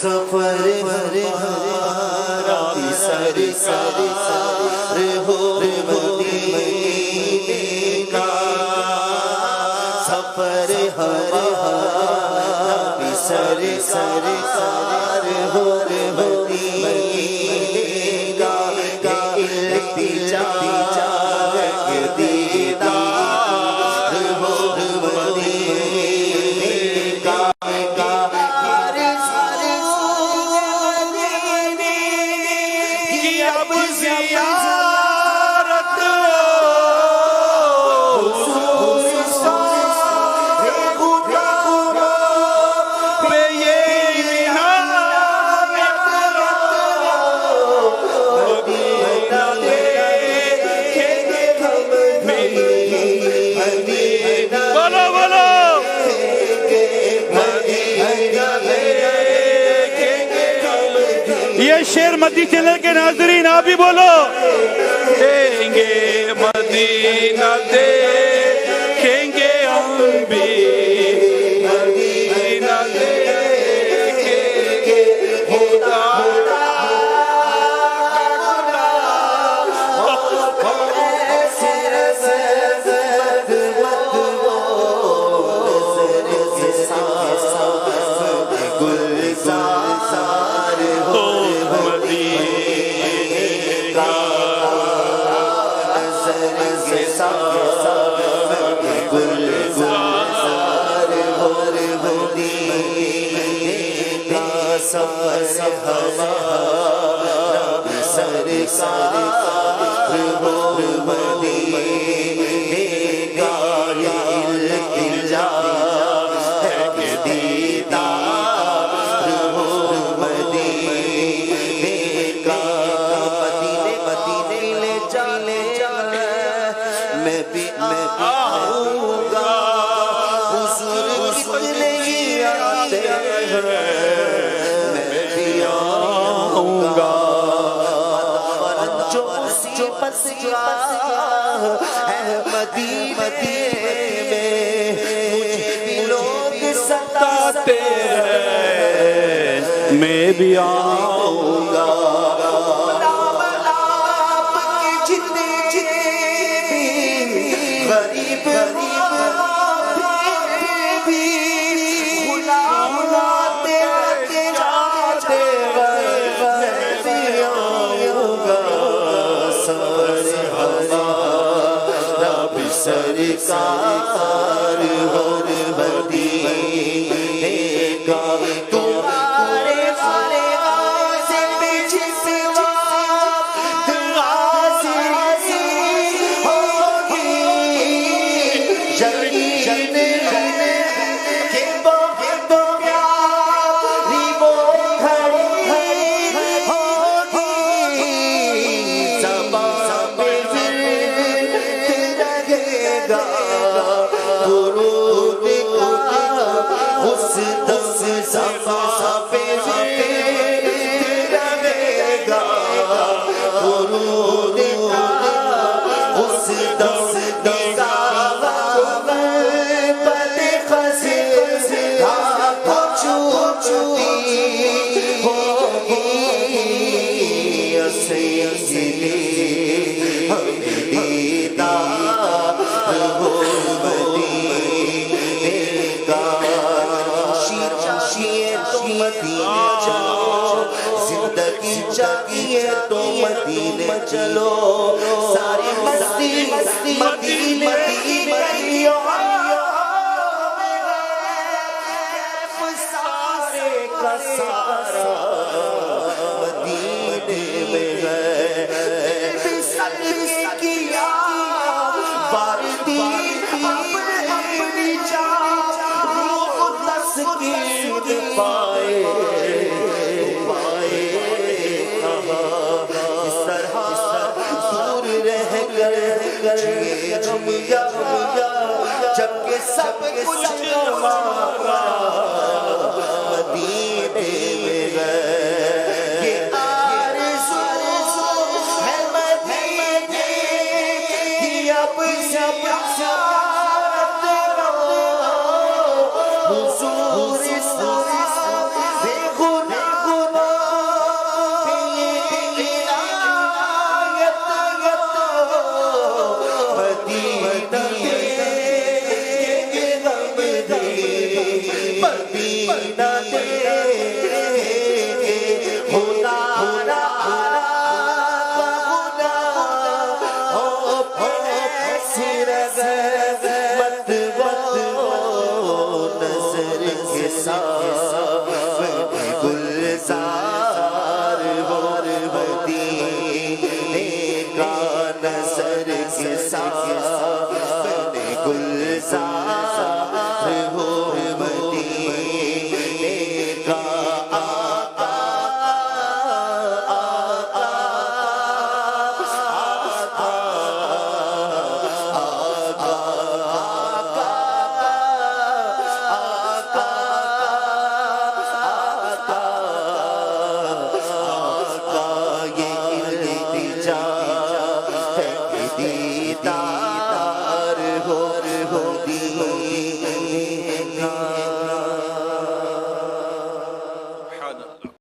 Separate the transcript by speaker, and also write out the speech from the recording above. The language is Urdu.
Speaker 1: سفر ہمارا سرکار ہو مدینے کا، سفر ہمارا سرکار ہو مدینے کا، التجا دیدار ہو مدینے کا،
Speaker 2: اب زیارت پہ یہ نعمت مدینہ دیکھیں گے مدینہ، بولو بولو مدینہ دیکھیں گے۔ یہ شعر مدی چینل کے ناظرین آپ بھی بولو، دیکھیں گے مدینہ دیکھیں گے ہم بھی، مدینہ دیکھیں گے خدا
Speaker 1: مدینے میں مجھے بھی لوگ ستاتے ہیں،
Speaker 2: میں بھی آؤں گا،
Speaker 1: آپ کے جتنے بھی غریب بھی غلام لاتے جاتے میں بھی آؤں گا، سرکار ہو مدینے کا، تمہارے سے جس وقت حاضری ہوگی، یقین کہ بہت پیاری وہ گھڑی ہوگی، زبان پہ درود کا اس دس زبان پہ رہے گا، درود کا اس دس زبان پہ خزاں چوچتی ہوگی، سیدی مدینے چلو، زندگی چاہیے تو مدینے چلو، ساری مستی مدینے سارے کا سارا مدینے میں ہے، کیا باردی اپنی جان روح تسکین پائے اس طرح دور رہ کر جبکہ سب کچھ ہمارا مدینہ